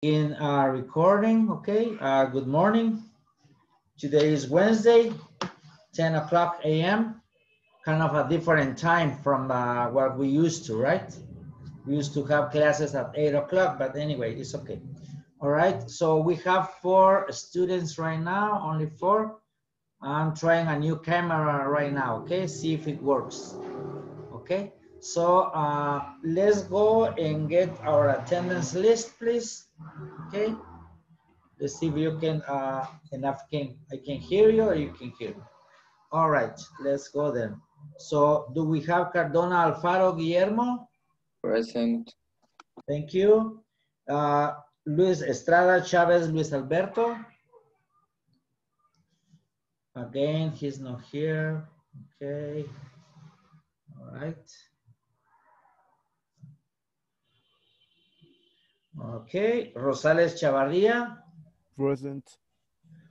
In recording, okay. Good morning. Today is Wednesday, 10 o'clock a.m. Kind of a different time from what we used to, right? We used to have classes at 8 o'clock, but anyway, it's okay. All right, so we have 4 students right now, only 4. I'm trying a new camera right now, okay? See if it works, okay? So let's go and get our attendance list, please, okay? Let's see if you can, I can hear you or you can hear me. All right, let's go then. So do we have Cardona Alfaro Guillermo? Present. Thank you. Luis Estrada Chavez Luis Alberto. Again, he's not here. Okay. All right. Okay. Rosales Chavarria. Present.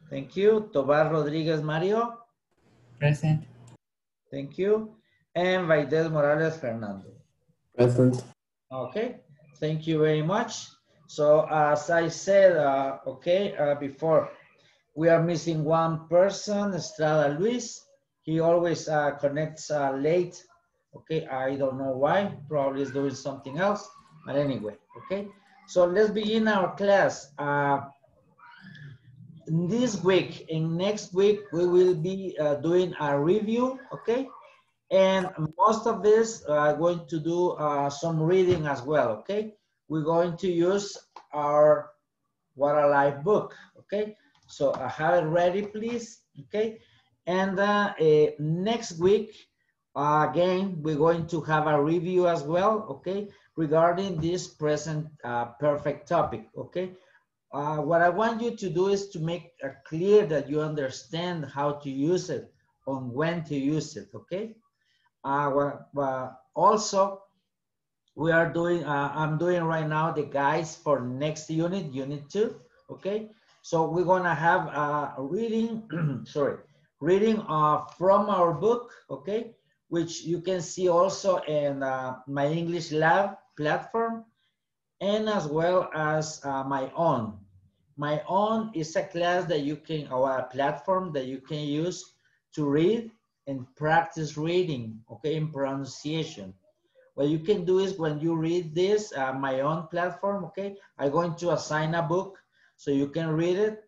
Thank you. Tobar Rodriguez Mario. Present. Thank you. And Vaidel Morales Fernando. Present. Okay. Thank you very much. So as I said, before, we are missing one person, Estrada Luis. He always connects late. Okay, I don't know why. Probably is doing something else. But anyway, okay. So let's begin our class. This week and next week, we will be doing a review, okay? And most of this, I'm going to do some reading as well, okay? We're going to use our What a Life book, okay? So I have it ready, please, okay? And next week, again, we're going to have a review as well, okay? Regarding this present perfect topic, okay? What I want you to do is to make clear that you understand how to use it, on when to use it, okay? Also, we are doing, I'm doing right now the guides for next unit, unit 2, okay? So we're gonna have a reading, reading from our book, okay? Which you can see also in my English Lab platform, and as well as my own. My own is a class that you can, or a platform that you can use to read and practice reading, okay, and pronunciation. What you can do is when you read this, my own platform, okay, I'm going to assign a book so you can read it.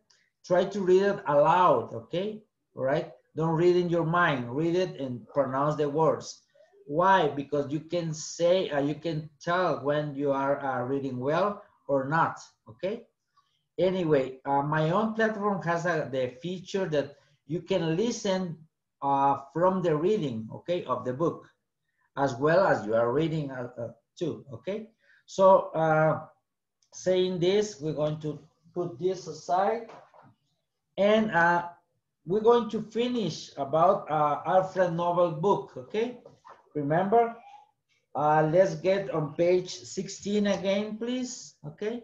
Try to read it aloud, okay, all right? Don't read in your mind, read it and pronounce the words. Why? Because you can say, you can tell when you are reading well or not, okay? Anyway, my own platform has the feature that you can listen from the reading, okay, of the book, as well as you are reading too, okay? So saying this, we're going to put this aside, and we're going to finish about Alfred Nobel book, okay? Remember, let's get on page 16 again, please, okay?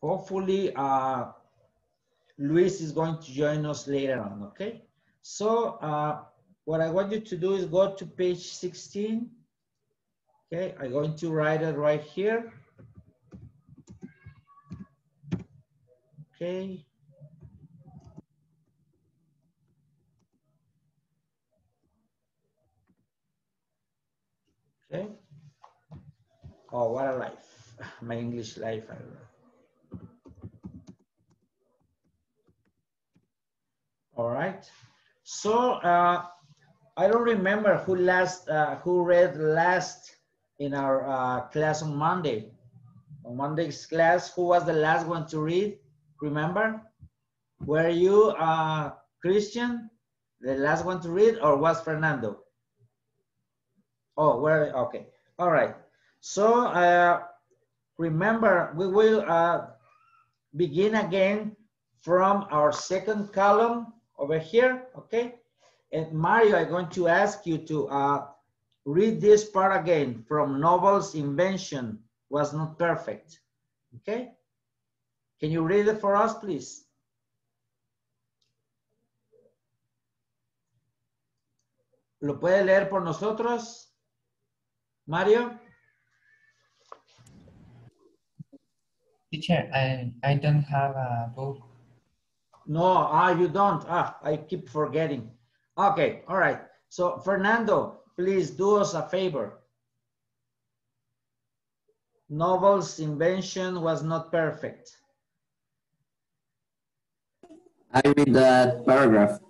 Hopefully, Luis is going to join us later on, okay? So what I want you to do is go to page 16. Okay, I'm going to write it right here. Okay. Okay. Oh, what a life. My English life. All right. So I don't remember who read last in our class on Monday. On Monday's class, who was the last one to read? Remember? Were you Christian, the last one to read, or was Fernando? Oh, okay. All right. So remember, we will begin again from our second column over here, okay? And Mario, I'm going to ask you to read this part again from Nobel's invention was not perfect, okay? Can you read it for us, please? ¿Lo puede leer por nosotros, Mario? Teacher, I don't have a book. No, you don't. I keep forgetting. Okay, all right. So Fernando, please do us a favor. Nobel's invention was not perfect. I read that paragraph.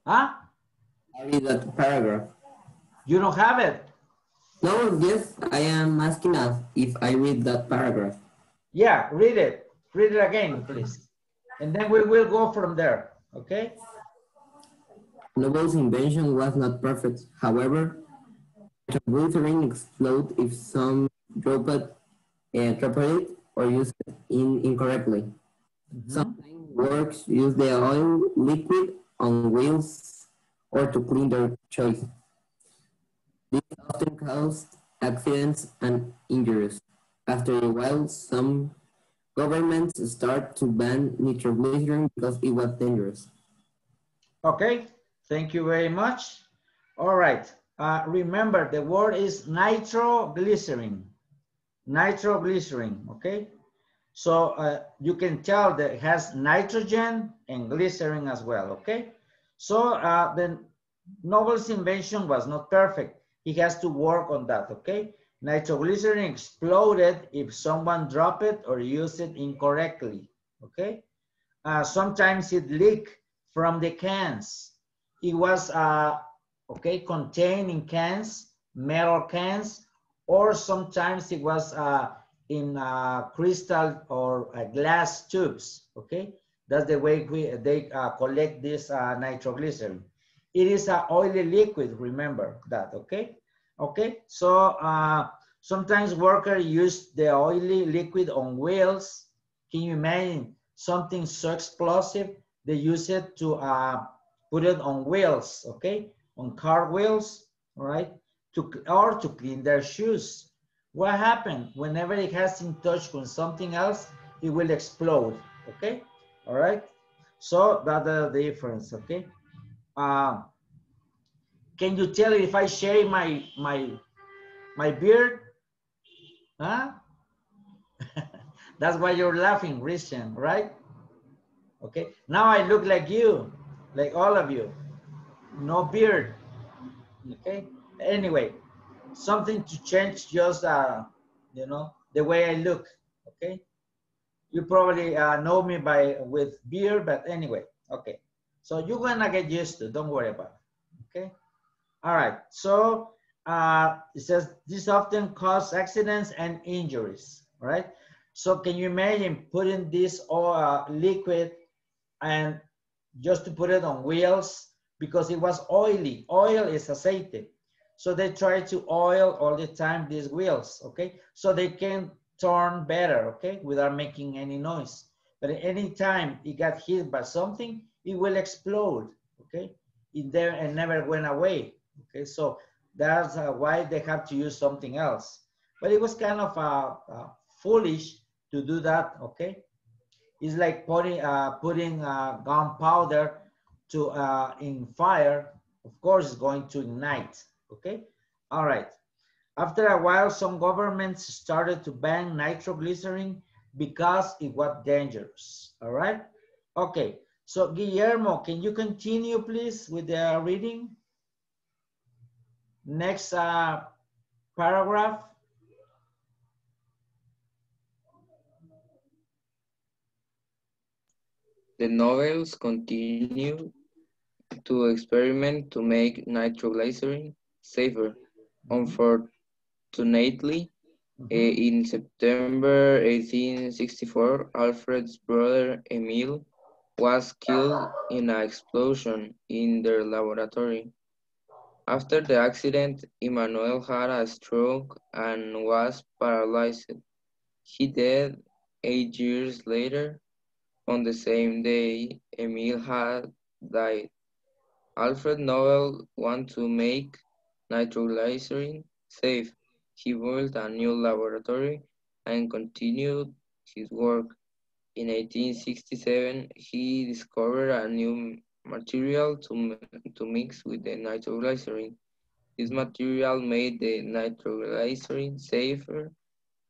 Huh? I read that paragraph. You don't have it? No, yes, I am asking us if I read that paragraph. Yeah, read it. Read it again, please. And then we will go from there, okay? Nobel's invention was not perfect. However, nitroglycerin explode if some drop it, drop it or use it incorrectly. Mhm. Sometimes works use the oil liquid on wheels or to clean their choice. This often caused accidents and injuries. After a while, some governments start to ban nitroglycerin because it was dangerous. Okay, thank you very much. All right, remember the word is nitroglycerin. Nitroglycerin, okay? So you can tell that it has nitrogen and glycerin as well, okay? So the Nobel's invention was not perfect. He has to work on that, okay? Nitroglycerin exploded if someone dropped it or used it incorrectly, okay? Sometimes it leaked from the cans. It was, okay, contained in cans, metal cans, or sometimes it was in crystal or glass tubes, okay? That's the way they collect this nitroglycerin. It is an oily liquid, remember that, okay? Okay, so sometimes workers use the oily liquid on wheels. Can you imagine something so explosive? They use it to put it on wheels, okay? On car wheels, all right? Or to clean their shoes. What happened? Whenever it has in touch with something else, it will explode, okay? All right? So that's the difference, okay? Uh, can you tell if I shave my beard? Huh? That's why you're laughing, Christian, right? Okay. Now I look like you, like all of you. No beard. Okay. Anyway, something to change just you know, the way I look. Okay. You probably know me by with beard, but anyway, okay. So you're gonna get used to. Don't worry about it. Okay. All right. So it says this often cause accidents and injuries. All right. So can you imagine putting this liquid and just to put it on wheels because it was oily. Oil is aceite. So they try to oil all the time these wheels, okay? So they can turn better, okay, without making any noise. But at any time it got hit by something, it will explode, okay? In there and never went away, okay? So that's why they have to use something else. But it was kind of foolish to do that, okay? It's like putting gunpowder to in fire. Of course, it's going to ignite. Okay. All right. After a while, some governments started to ban nitroglycerin because it was dangerous. All right. Okay. So Guillermo, can you continue, please, with the reading? Next paragraph. The novels continue to experiment to make nitroglycerin safer. Mhm, Unfortunately, mhm. in September 1864, Alfred's brother Emile was killed in an explosion in their laboratory. After the accident, Emmanuel had a stroke and was paralyzed. He died 8 years later. On the same day Emile had died, Alfred Nobel wanted to make nitroglycerin safe. He built a new laboratory and continued his work. In 1867, he discovered a new material to mix with the nitroglycerin. This material made the nitroglycerin safer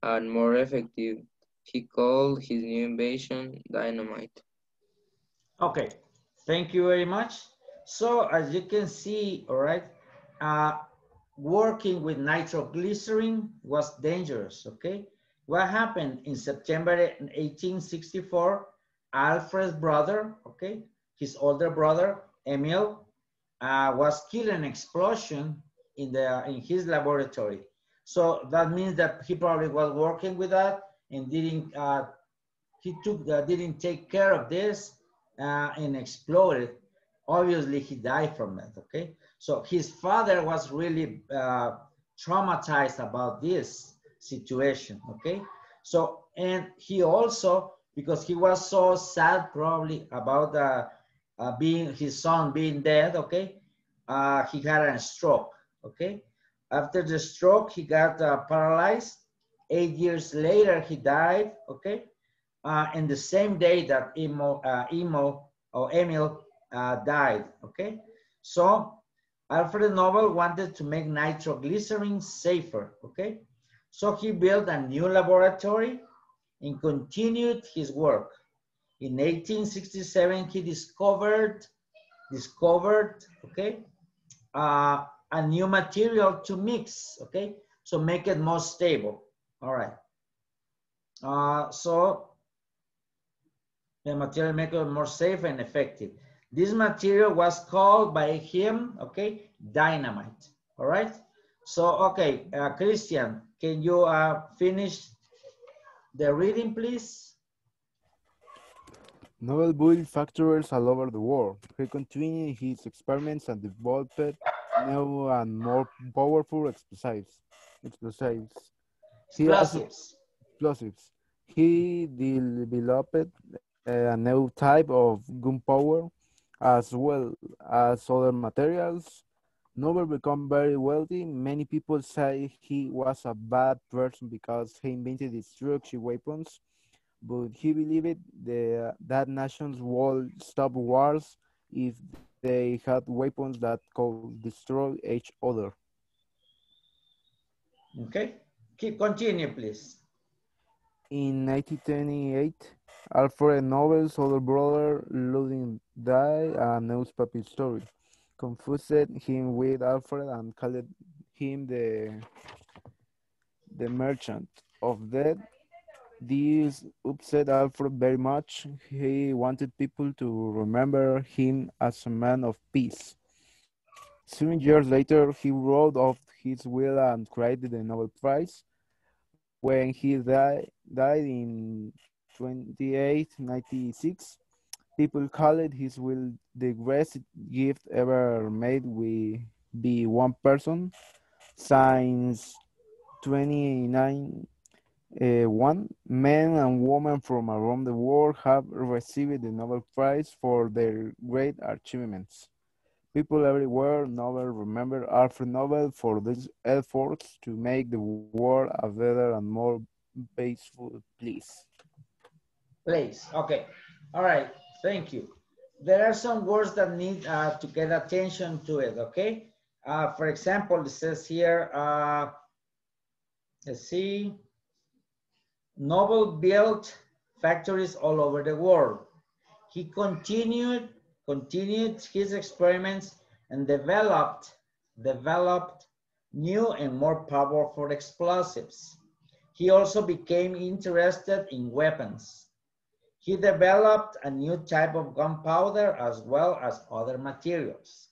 and more effective. He called his new invention dynamite. Okay, thank you very much. So as you can see, all right, uh, working with nitroglycerin was dangerous, okay? What happened in September 1864, Alfred's brother, okay, his older brother, Emil, was killed in an explosion in his laboratory. So that means that he probably was working with that and didn't take care of this and exploded. Obviously, he died from it. Okay, so his father was really traumatized about this situation. Okay, so and he also, because he was so sad probably about being his son being dead. Okay, he had a stroke. Okay, after the stroke, he got paralyzed. 8 years later, he died. Okay, in the same day that Emil died. Okay, so Alfred Nobel wanted to make nitroglycerin safer. Okay, so he built a new laboratory and continued his work. In 1867, he discovered okay, a new material to mix. Okay, so make it more stable. All right. So the material make it more safe and effective. This material was called by him, okay, dynamite. All right. So, okay, Christian, can you finish the reading, please? Nobel built factories all over the world. He continued his experiments and developed new and more powerful explosives. He also Explosives. explosives. He developed a new type of gunpowder as well as other materials. Nobel became very wealthy. Many people say he was a bad person because he invented destructive weapons, but he believed that nations would stop wars if they had weapons that could destroy each other. Okay. Continue, please. In 1928, Alfred Nobel's older brother Ludwig died, a newspaper story confused him with Alfred and called him the merchant of death. This upset Alfred very much. He wanted people to remember him as a man of peace. 7 years later, he wrote off his will and created the Nobel Prize. When he died in 2896, people called his will the greatest gift ever made by one person. Since 29 one, men and women from around the world have received the Nobel Prize for their great achievements. People everywhere now remember Alfred Nobel for these efforts to make the world a better and more peaceful place. Please. Okay. All right. Thank you. There are some words that need to get attention to it. Okay. For example, it says here, let's see. Nobel built factories all over the world. He continued his experiments and developed new and more powerful explosives. He also became interested in weapons. He developed a new type of gunpowder as well as other materials.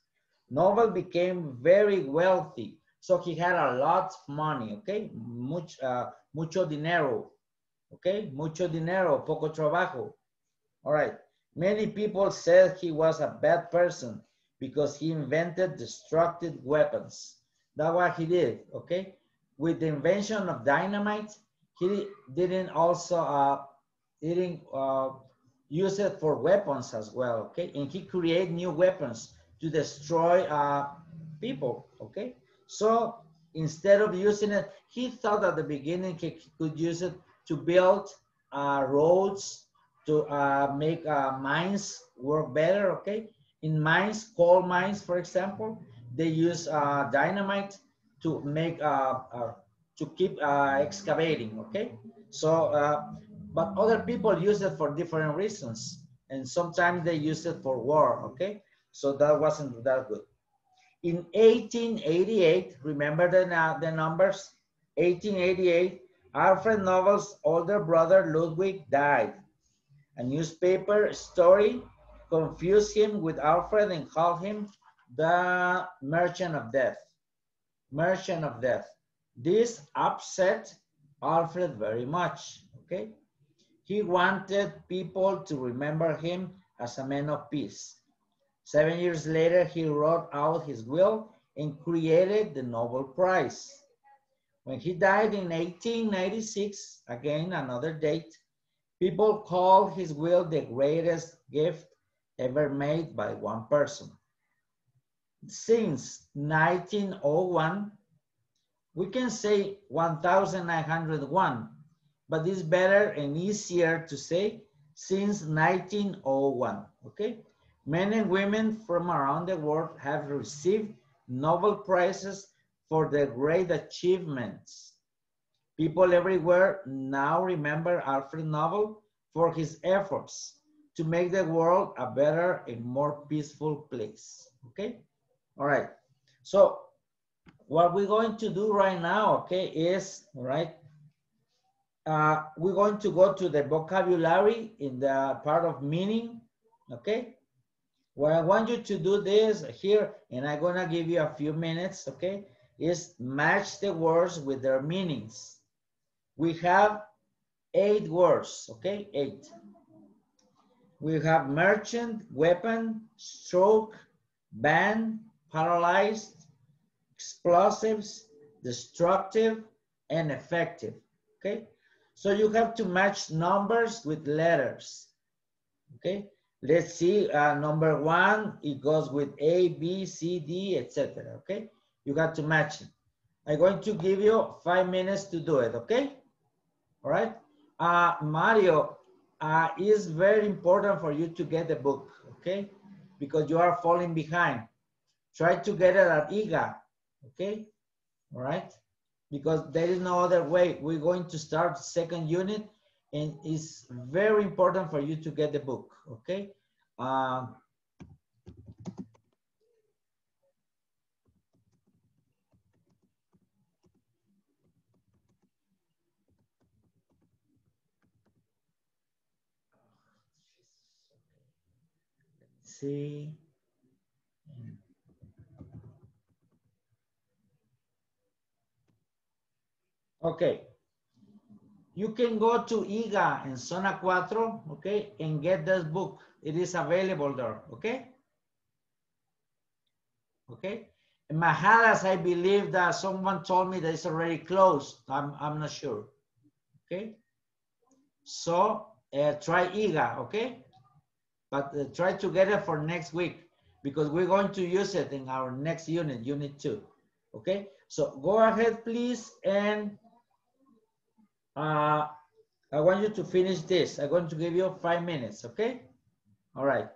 Nobel became very wealthy, so he had a lot of money, okay? Mucho dinero, okay? Mucho dinero, poco trabajo. All right. Many people said he was a bad person because he invented destructive weapons. That's what he did, okay? With the invention of dynamite, he didn't also didn't use it for weapons as well, okay? And he created new weapons to destroy people, okay? So instead of using it, he thought at the beginning he could use it to build roads, to make mines work better, okay? In mines, coal mines, for example, they use dynamite to make, to keep excavating, okay? So but other people use it for different reasons. And sometimes they use it for war, okay? So that wasn't that good. In 1888, remember the numbers? 1888, Alfred Nobel's older brother Ludwig died. A newspaper story confused him with Alfred and called him the Merchant of Death. Merchant of Death. This upset Alfred very much, okay? He wanted people to remember him as a man of peace. 7 years later, he wrote out his will and created the Nobel Prize. When he died in 1896, again another date, people call his will the greatest gift ever made by one person. Since 1901, we can say 1901, but it's better and easier to say since 1901, okay? Men and women from around the world have received Nobel Prizes for their great achievements. People everywhere now remember Alfred Nobel for his efforts to make the world a better and more peaceful place, okay? All right, so what we're going to do right now, okay, is, all right, we're going to go to the vocabulary in the part of meaning, okay? What I want you to do this here, and I'm gonna give you a few minutes, okay, is match the words with their meanings. We have 8 words, okay, 8. We have merchant, weapon, stroke, ban, paralyzed, explosives, destructive, and effective, okay? So you have to match numbers with letters, okay? Let's see, number 1, it goes with A, B, C, D, etc., okay? You got to match it. I'm going to give you 5 minutes to do it, okay? All right? Mario, it's very important for you to get the book, okay? Because you are falling behind. Try to get it at IGA, okay? All right? Because there is no other way. We're going to start the second unit, and it's very important for you to get the book, okay? Let's see. Okay. You can go to IGA in Zona 4, okay, and get this book. It is available there, okay? Okay. In Mahalas, I believe that someone told me that it's already closed. I'm not sure. Okay. So try IGA, okay? But try to get it for next week because we're going to use it in our next unit, unit 2. Okay. So go ahead, please. And I want you to finish this. I'm going to give you 5 minutes, okay? All right.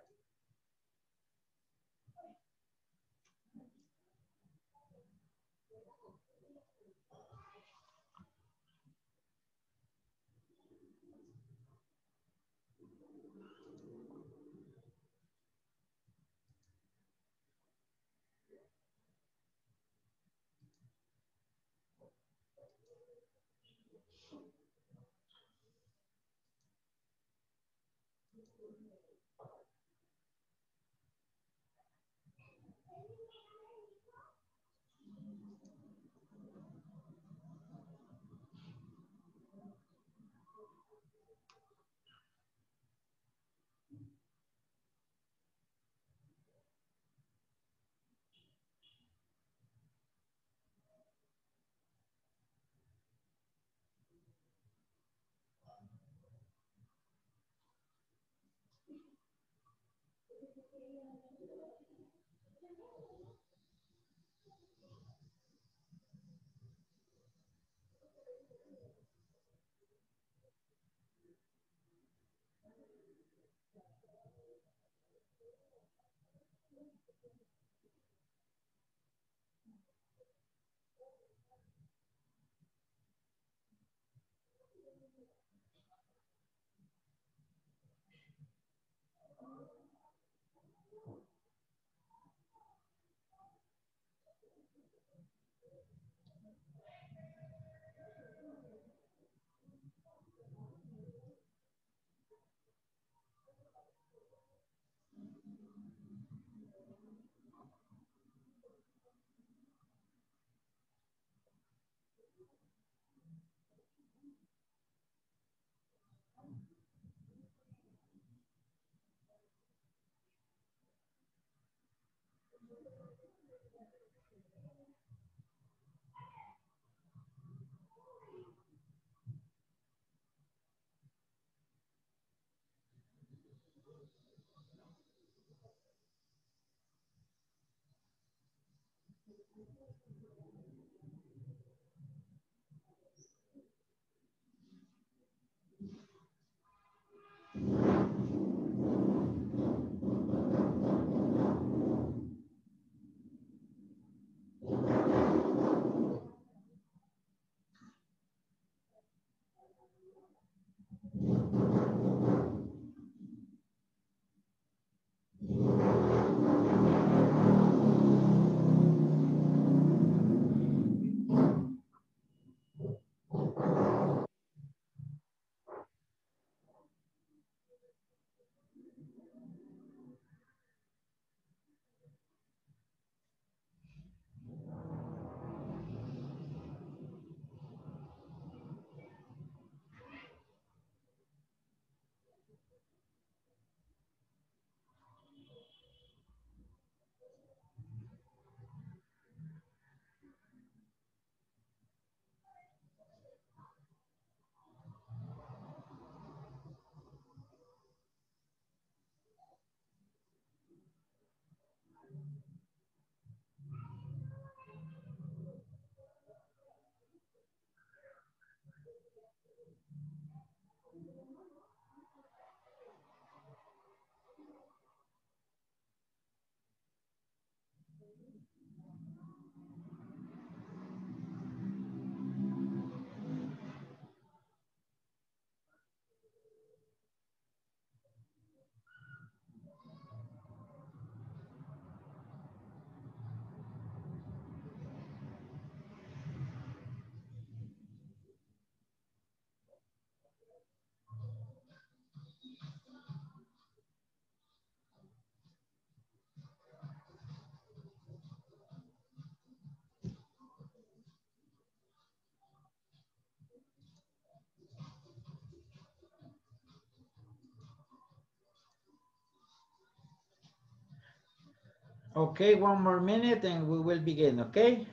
Okay, one more minute and we will begin, okay?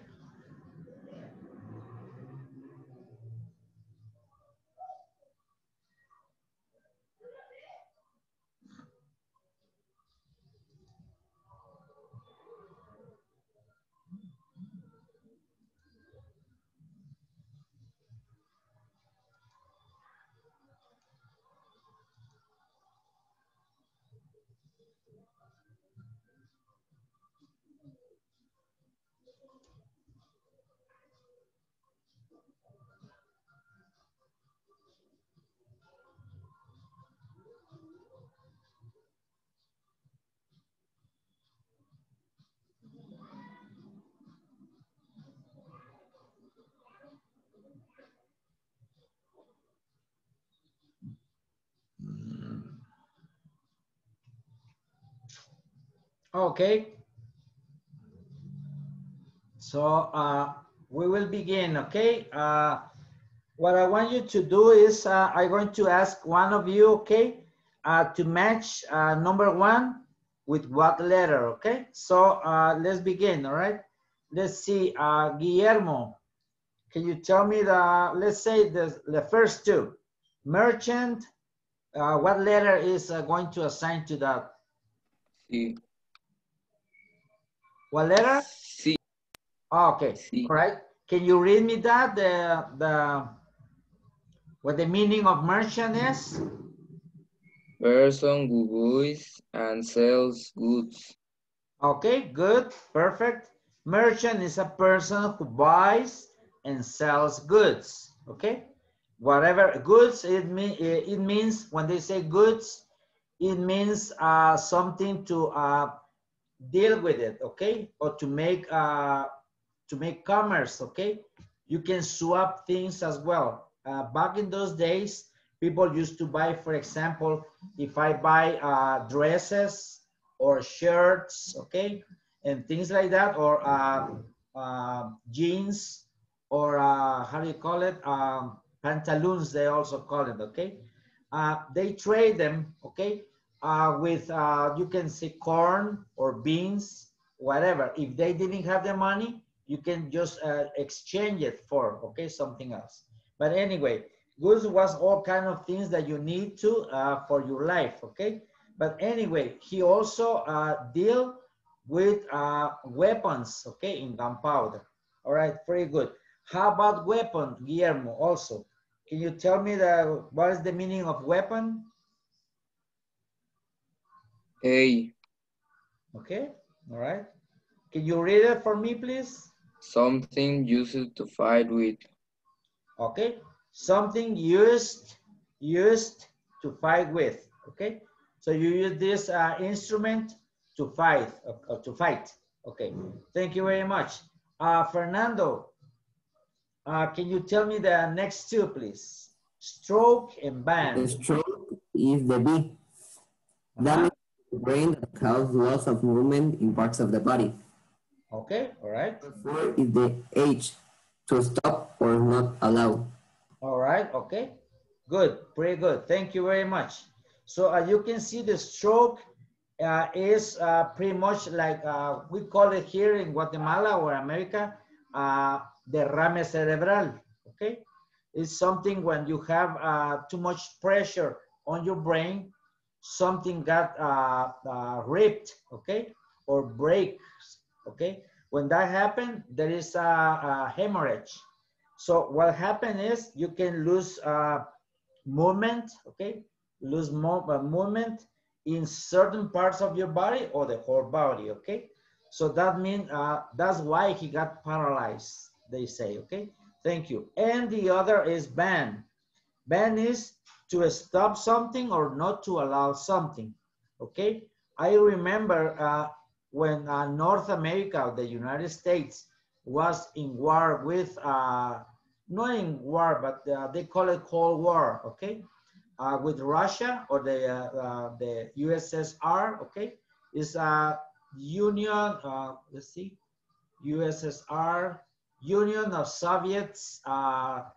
Okay, so we will begin, okay? What I want you to do is I'm going to ask one of you, okay, to match number one with what letter, okay? So let's begin, all right? Let's see, Guillermo, can you tell me let's say the first two. Merchant, what letter is going to assign to that? Sí. What letter? Sí. Oh, okay, Sí. all right. Can you read me that, what the meaning of merchant is? Person who buys and sells goods. Okay, good, perfect. Merchant is a person who buys and sells goods, okay? Whatever goods, it means, when they say goods, it means something to deal with it, okay? Or to make commerce, okay? You can swap things as well. Back in those days, people used to buy, for example, if I buy dresses or shirts, okay? And things like that, or jeans, or how do you call it? Pantaloons, they also call it, okay? They trade them, okay? With, you can say corn or beans, whatever. If they didn't have the money, you can just exchange it for, okay, something else. But anyway, goods was all kind of things that you need to for your life, okay? But anyway, he also deal with weapons, okay, in gunpowder. All right, very good. How about weapon, Guillermo, also? Can you tell me what is the meaning of weapon? A. Okay, all right. Can you read it for me, please? Something used to fight with. Okay, something used to fight with. Okay, so you use this instrument to fight. Okay, thank you very much. Fernando, can you tell me the next two, please? Stroke and The band. stroke is the B. Damage to the brain that causes loss of movement in parts of the body. Okay, all right. Four is the H, to stop or not allow. All right, okay. Good, pretty good. Thank you very much. So you can see the stroke is pretty much like we call it here in Guatemala or America, derrame cerebral, okay? It's something when you have too much pressure on your brain, something got ripped, okay? Or breaks, okay? When that happens, there is a hemorrhage. So what happened is you can lose movement, okay? Lose movement in certain parts of your body or the whole body, okay? So that means that's why he got paralyzed, they say, okay? Thank you. And the other is ban. Ban is to stop something or not to allow something, okay? I remember when North America, the United States, was in war with, not in war, but they call it Cold War, okay? With Russia or the USSR, okay? Is Union, let's see, USSR, Union of Soviet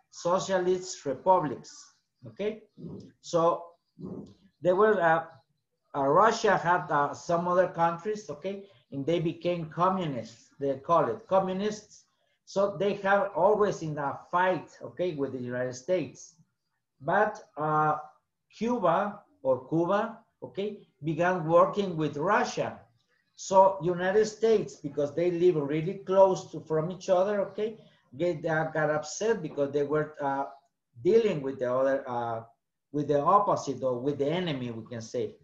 Socialist Republics, okay? So there were, Russia had some other countries, okay? And they became communists, they call it communists. So they have always in a fight, okay, with the United States. But Cuba, okay, began working with Russia. So United States, because they live really close from each other, okay, got upset because they were dealing with the other, with the opposite or with the enemy, we can say.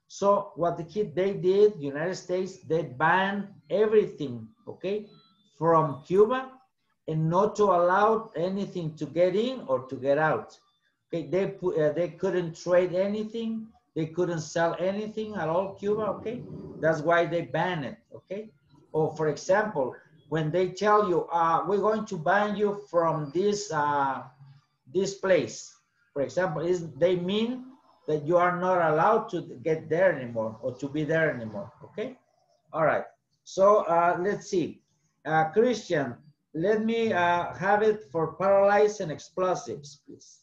So what they did, United States, they banned everything, okay, from Cuba and not to allow anything to get in or to get out. Okay, they couldn't trade anything. They couldn't sell anything at all, Cuba, okay? That's why they banned it, okay? Or for example, when they tell you, we're going to ban you from this, this place, for example, they mean that you are not allowed to get there anymore or to be there anymore, okay? All right, so let's see. Christian, let me have it for paralyzed and explosives, please.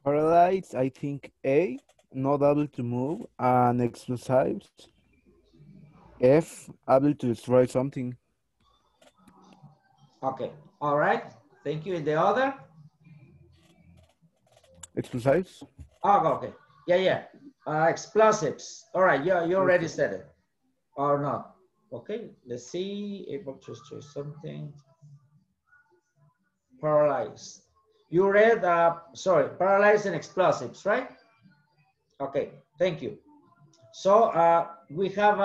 Paralyzed, I think A, not able to move, and explosives. F, able to destroy something. Okay, all right, thank you. And the other? Explosives? Oh, okay, yeah. Explosives. All right, you already said it, or not. Okay, let's see, able to destroy something. Paralyzed. You read, sorry, paralyzed and explosives, right? Okay, thank you. So we have,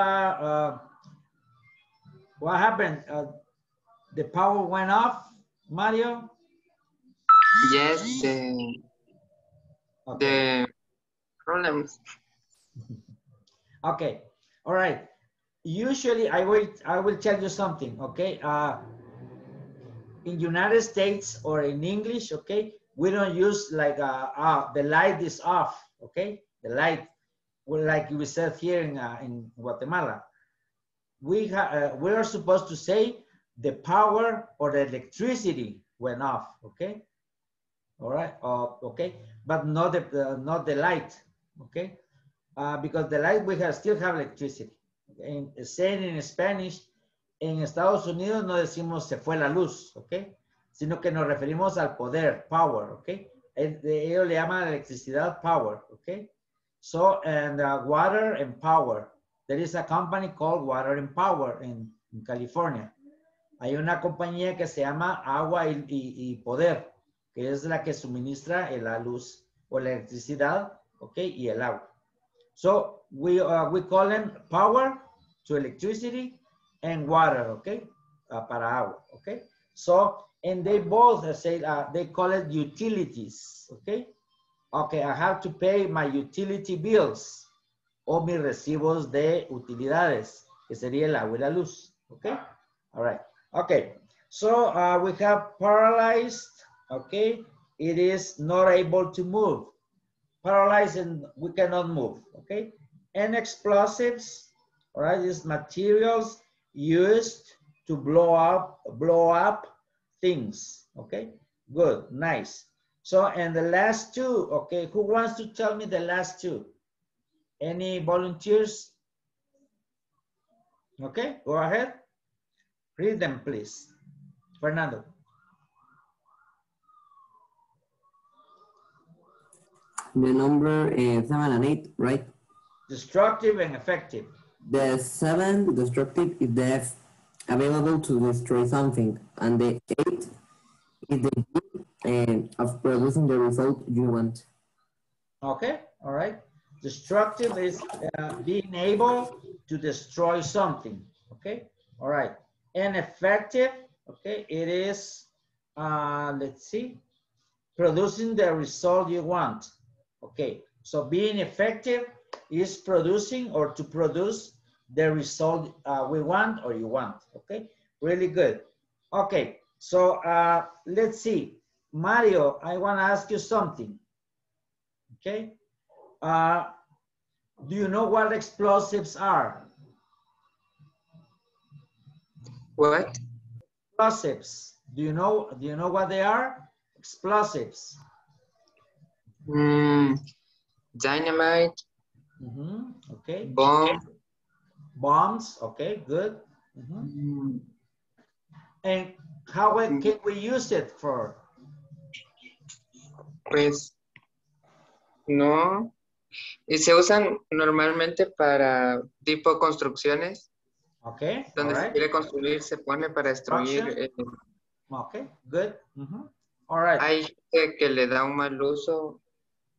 what happened? The power went off, Mario? Yes, Okay. the problems. Okay, all right. Usually I will tell you something, okay? In United States or in English, okay, we don't use like the light is off, okay? The light, well, like we said here in Guatemala, we are supposed to say the power or the electricity went off, okay? All right, okay, but not the light, okay? Because the light we still have electricity. Okay? Saying in Spanish, en Estados Unidos no decimos se fue la luz, ¿ok? Sino que nos referimos al poder, power, ¿ok? Ellos le llaman electricidad power, ¿ok? So, and water and power. there is a company called Water and Power in California. Hay una compañía que se llama Agua y Poder, que es la que suministra la luz o la electricidad, okay, y el agua. So we call them power to electricity and water, okay, para agua, okay. So, and they both say, they call it utilities, okay. Okay, I have to pay my utility bills o mis recibos de utilidades, que sería el agua y la luz, okay. All right, okay. So we have paralyzed, okay. It is not able to move. Paralyzed and we cannot move, okay? And explosives, all right, is materials used to blow up things, okay? Good, nice. So, and the last two, okay, who wants to tell me the last two? Any volunteers? Okay, go ahead. Read them, please. Fernando. The number 7 and 8, right? Destructive and effective. The 7, destructive, is the available to destroy something, and the 8 is the of producing the result you want. Okay, all right. Destructive is being able to destroy something. Okay, all right. And effective, okay, it is, let's see, producing the result you want. Okay, so being effective is producing or to produce the result we want or you want. Okay, really good. Okay, so let's see. Mario, I want to ask you something. Okay, do you know what explosives are? What? Explosives. Do you know what they are? Explosives. Dynamite. Okay. Bomb. Bombs. Okay, good. And how can we use it for? Pues no. Y se usan normalmente para tipo construcciones. Okay. Donde all se right. quiere construir, se pone para destruir. Okay, good. All right. Hay gente que le da un mal uso,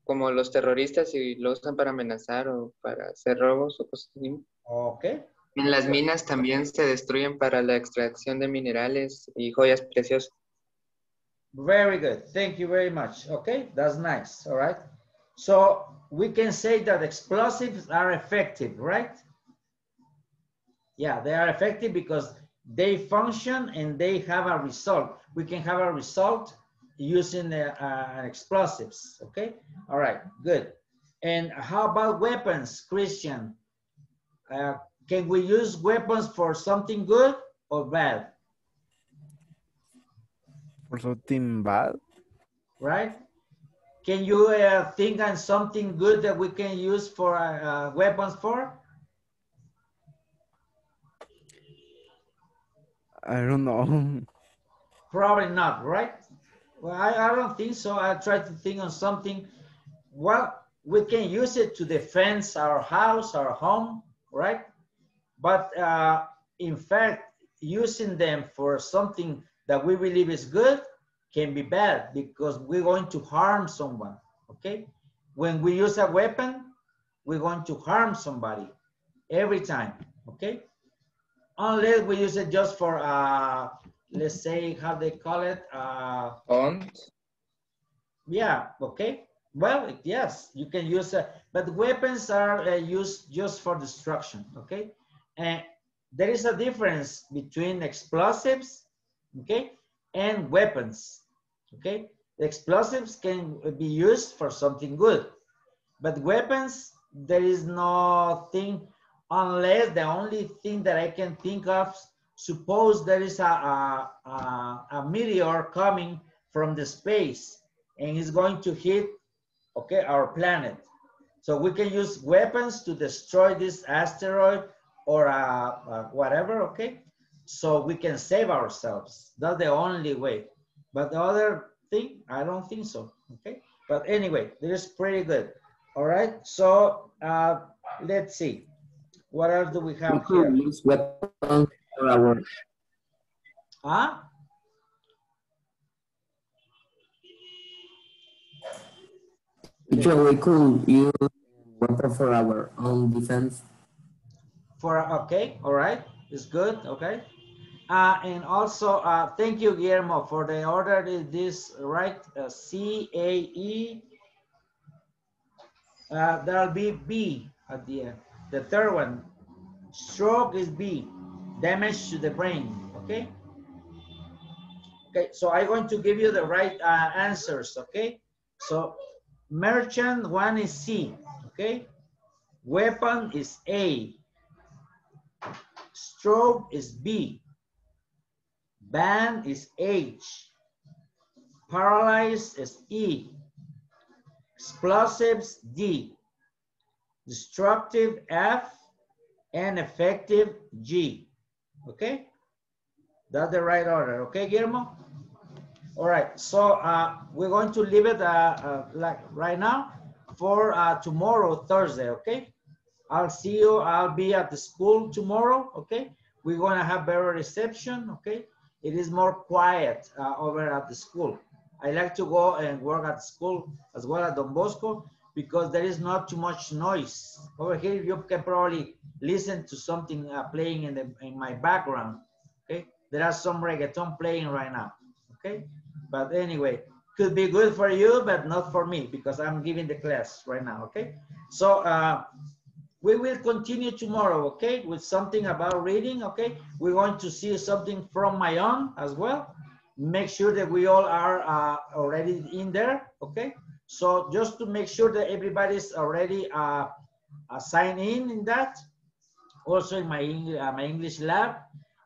como los terroristas, y lo usan para amenazar o para hacer robos o cosas así. Okay. En las minas también se destruyen para la extracción de minerales y joyas preciosas. Very good. Thank you very much. Okay, that's nice. All right. So we can say that explosives are effective, right? Yeah, they are effective because they function and they have a result. We can have a result using explosives. Okay. All right. Good. And how about weapons, Christian? Can we use weapons for something good or bad? For something bad? Right? Can you think on something good that we can use for weapons for? I don't know. Probably not, right? Well, I don't think so. I try to think on something. Well, we can use it to defend our house, our home, right? But in fact, using them for something that we believe is good can be bad because we're going to harm someone, okay? When we use a weapon, we're going to harm somebody every time, okay? Unless we use it just for, let's say, how they call it? Yeah, okay. Well, yes, you can use it, but weapons are used just for destruction, okay? And there is a difference between explosives, okay, and weapons, okay? The explosives can be used for something good, but weapons, there is no thing, unless the only thing that I can think of, suppose there is a meteor coming from the space and it's going to hit, okay, our planet. So we can use weapons to destroy this asteroid or whatever, okay? So we can save ourselves. That's the only way. But the other thing, I don't think so, okay? But anyway, this is pretty good. All right, so let's see. What else do we We have could here? use weapons for our Huh? teacher. We could use weapon for our own defense. Okay, all right, it's good, okay. And also, thank you, Guillermo, for the order. Is this right? CAE. There'll be B at the end. The third one, stroke is B. Damage to the brain. Okay. Okay. So I'm going to give you the right answers. Okay. So merchant one is C. Okay. Weapon is A. Stroke is B. Ban is H. Paralyzed is E. Explosives D. Destructive F. And effective G. Okay? That's the right order. Okay, Guillermo? All right. So we're going to leave it like right now for tomorrow, Thursday. Okay? I'll see you. I'll be at the school tomorrow. Okay? We're going to have better reception. Okay? It is more quiet over at the school. I like to go and work at school as well at Don Bosco because there is not too much noise. Over here, you can probably listen to something playing in my background. Okay? There are some reggaeton playing right now. Okay? But anyway, could be good for you, but not for me because I'm giving the class right now. Okay? So, we will continue tomorrow, okay, with something about reading, okay? We're going to see something from my own as well. Make sure that we all are already in there, okay? So just to make sure that everybody's already signed in that, also in my English lab,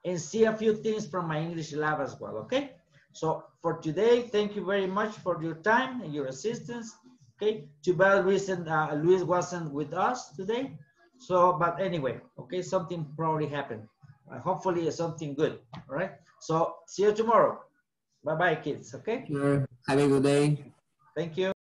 and see a few things from my English lab as well, okay? So for today, thank you very much for your time and your assistance, okay? Too bad Luis wasn't with us today. So, but anyway, okay, something probably happened. Hopefully it's something good, all right? So see you tomorrow. Bye-bye, kids, okay? Sure. Have a good day. Thank you.